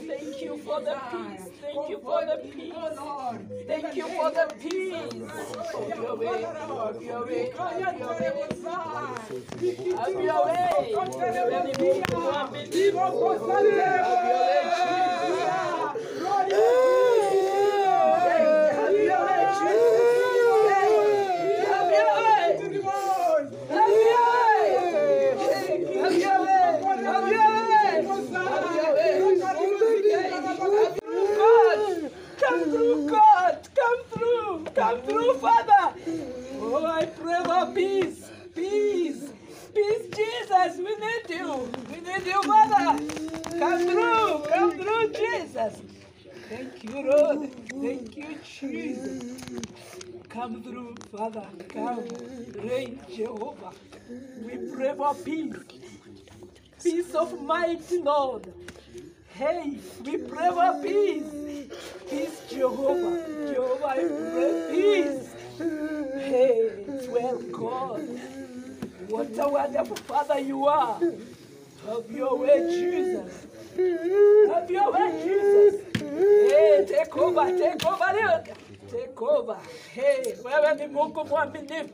Thank you for the peace. Thank you for the peace. Thank you for the peace. Have your way. Have your way. Have your way. Have your way. Come through, Father. Oh, I pray for peace, peace, peace, Jesus. We need you. We need you, Father. Come through, Jesus. Thank you, Lord. Thank you, Jesus. Come through, Father. Come, reign, Jehovah. We pray for peace, peace of mind, Lord. Hey, we pray for peace. Peace, Jehovah. Jehovah, I pray peace. Hey, it's well, God. What a wonderful Father you are. Have your way, Jesus. Have your way, Jesus. Hey, take over, Lord. Take over. Hey, wewe ni Mungu mwaminifu.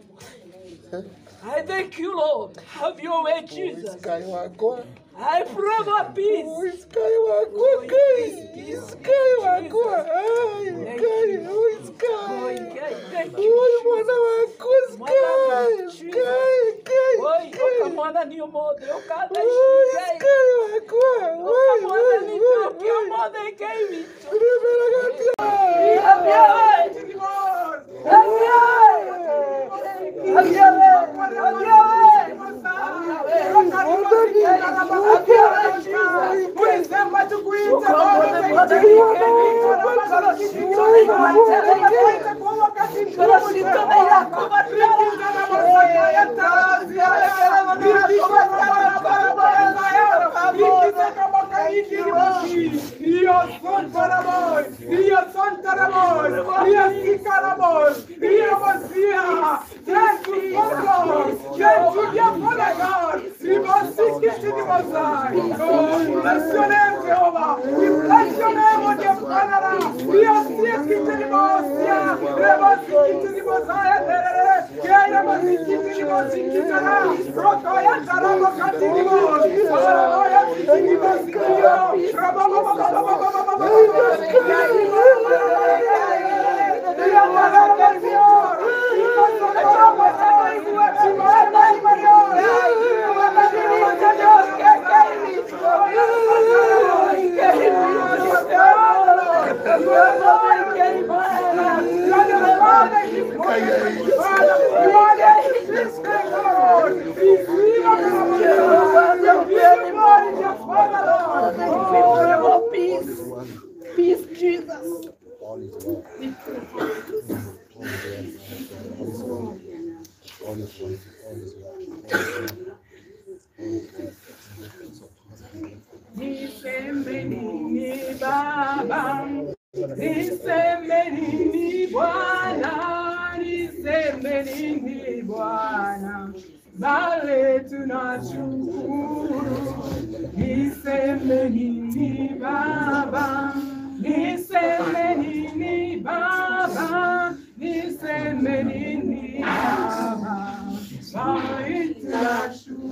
I thank you, Lord. Have your way, Jesus. I pray for peace. Peace, Jesus. Nisemeni Baba, nisemeni Bwana, nisemeni Bwana, bale tunashukuru. Nisemeni Baba, nisemeni Baba, nisemeni Baba, bale tunashukuru.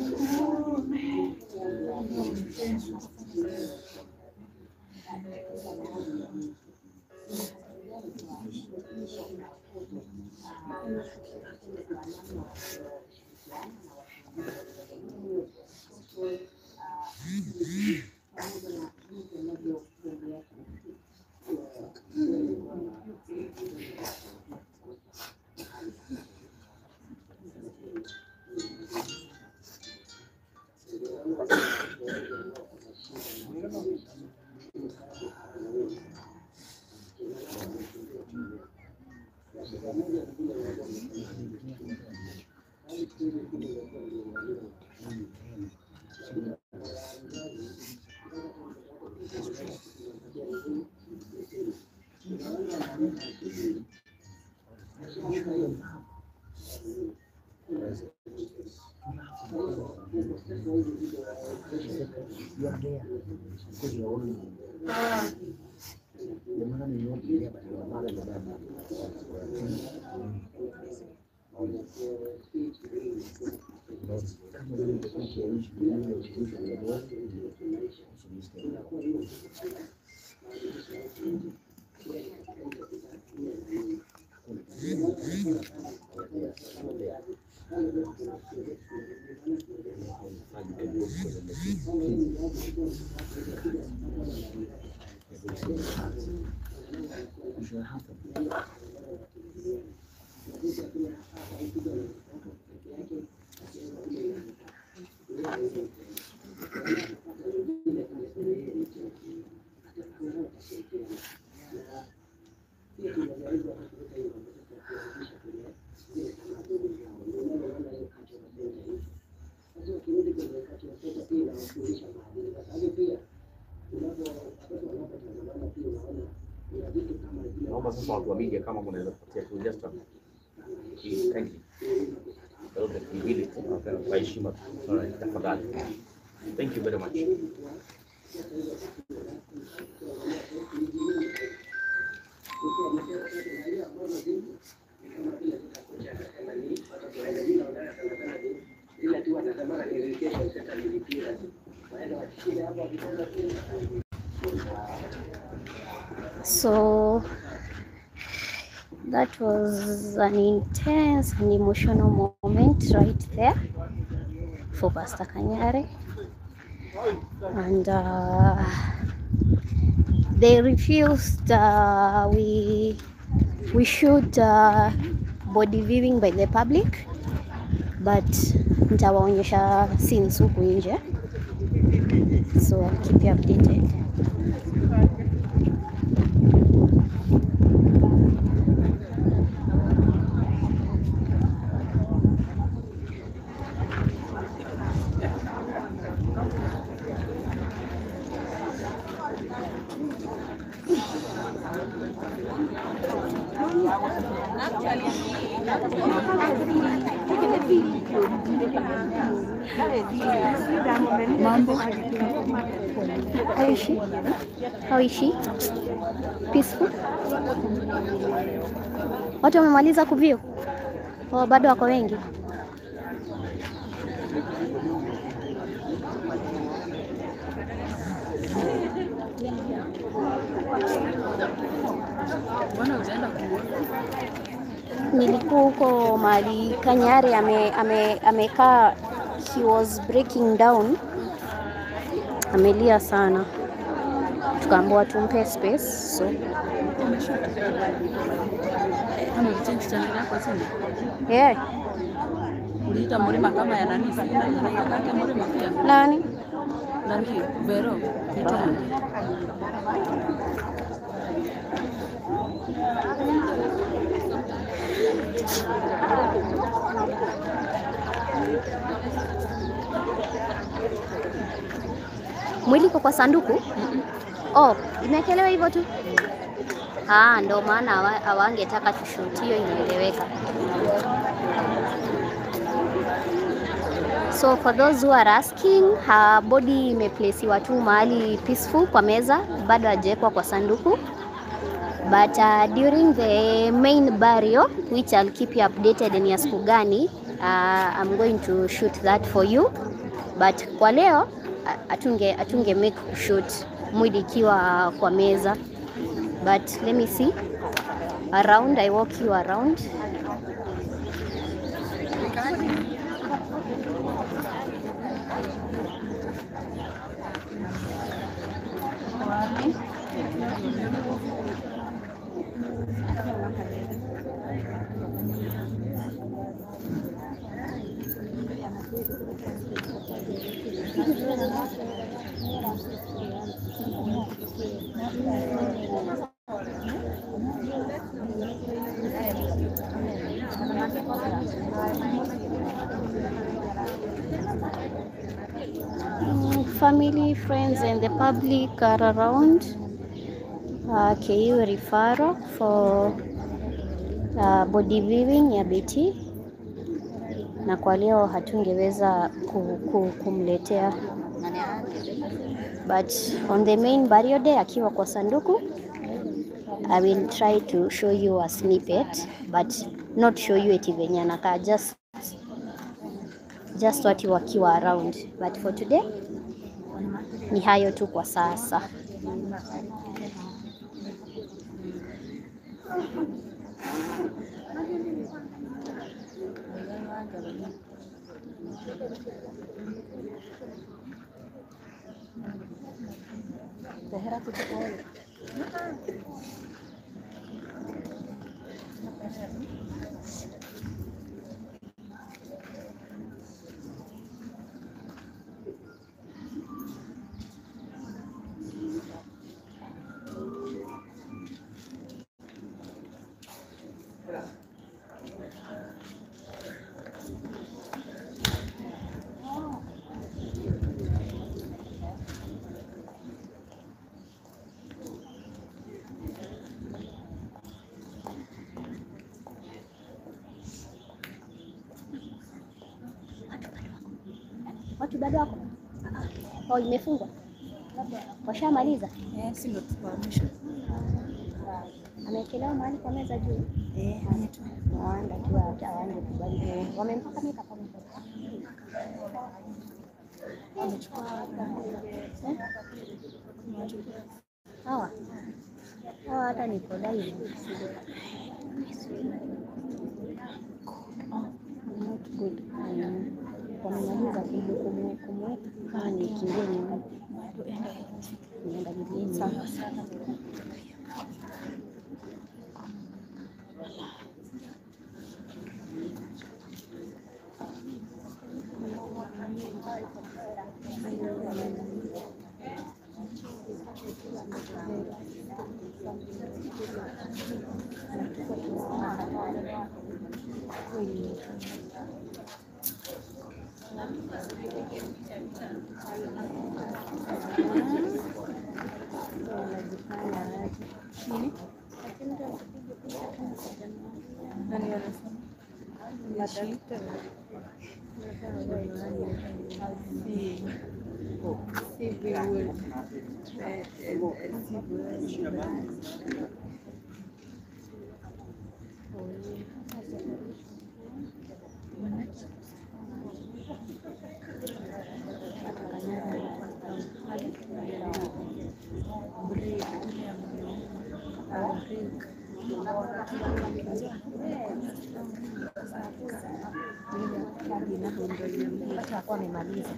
Naomba sasa watu wa media kama mnaweza kupatia tu just thank you. The credibility kwa heshima tafadhali. Thank you very much. So that was an intense and emotional moment right there for Pastor Kanyari, and they refused. We shoot body viewing by the public, but nitawaonyesha scenes huku nje, so I'll keep you updated. Mambo. How is she? How is she? Peaceful? Watu wamemaliza kuview? Oh, bado wako wengi? Nilikuwa huko mahali Kanyari amekaa, he was breaking down, amelia sana, tukaambiwa tumpe space. So yeah. Uliita mlima kama ya nani? Mlima pia. Nani? Nani? Vero. Mwili kwa sanduku? Oh, imekelewa hivyo tu. Ndo maana hawangetaka tushutio, inaeleweka. So for those who are asking, her body imeplaceiwa tu mahali peaceful kwa meza, bado hajawekwa kwa sanduku. But during the main burial, which I'll keep you updated ni ya siku gani, I'm going to shoot that for you. But kwa leo atunge make shoot mwili ikiwa kwa meza. But let me see around, I walk you around. Family, friends and the public are around. KU referral for body viewing ya Betty. na kwa leo hatungeweza kumletea, but on the main burial day akiwa kwa sanduku, I will try to show you a snippet, but not show you eti venye anakaa, just watu wakiwa around, but for today ni hayo tu kwa sasa. Watu bado wako? Oh, imefungwa? Washamaliza? Si ndo tuko mwisho. Amekelewa mahali kwa meza juu? Ametu. Mwanda tu awaanze kubali. Wamempaka makeup hapo. Amechukua hawa hata niko live. Not good. Wamemaliza kumweka ni kingine nienda mjini. sawa. Wamemaliza,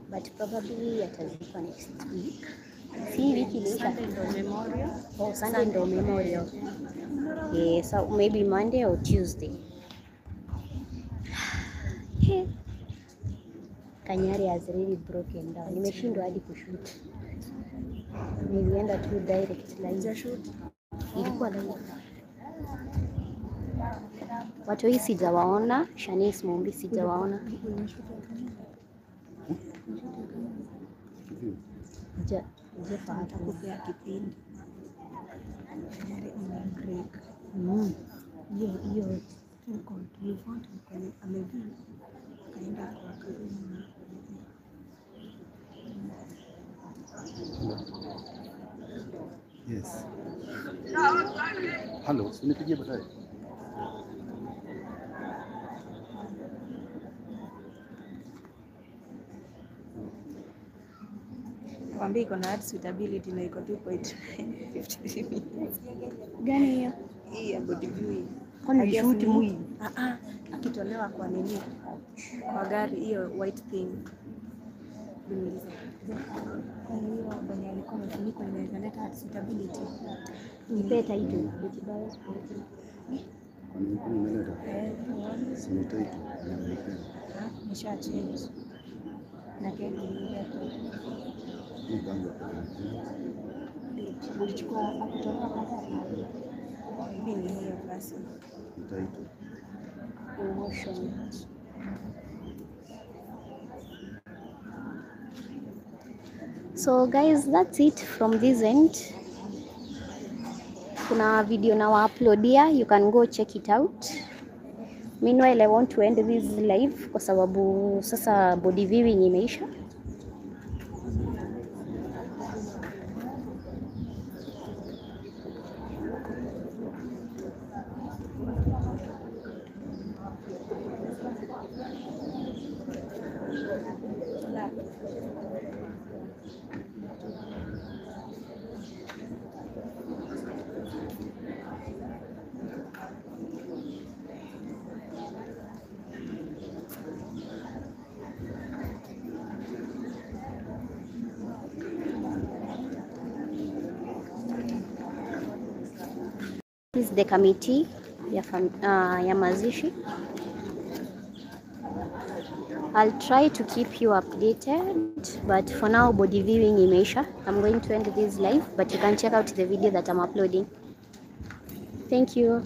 but probably atazikwa next week. Si wiki ilisha. Oh, Sunday ndo memorial. Yeah, so maybe Monday or Tuesday. Kanyari has really broken down. Nimeshindwa hadi kushoot. Nilienda tu direct live. Ilikuwa live. Watu hii sijawaona, Shanice Mumbi sijawaona. Jefa hata Kupea kipindi. hiyo Kaenda kwa karibu. Yes. Hello, unipigie baadaye. Kwambia iko na suitability na iko 2.53 minutes. gani hiyo? Hii ya body view. Kwani ni shoot mwili? Akitolewa kwa nini? Kwa gari hiyo white thing. Niuliza. Kwa hiyo bwana alikuwa amefunikwa inaweza leta suitability. Nipe title. Nisha change. Na keki ile alichukua akitolewa kwa gari. Mimi hiyo basi. Emotion. So guys, that's it from this end. Kuna video na wa-uploadia, you can go check it out. Meanwhile, I want to end this live kwa sababu sasa body viewing imeisha. This is the committee ya mazishi. I'll try to keep you updated, but for now body viewing imeisha. I'm going to end this live, but you can check out the video that I'm uploading. Thank you.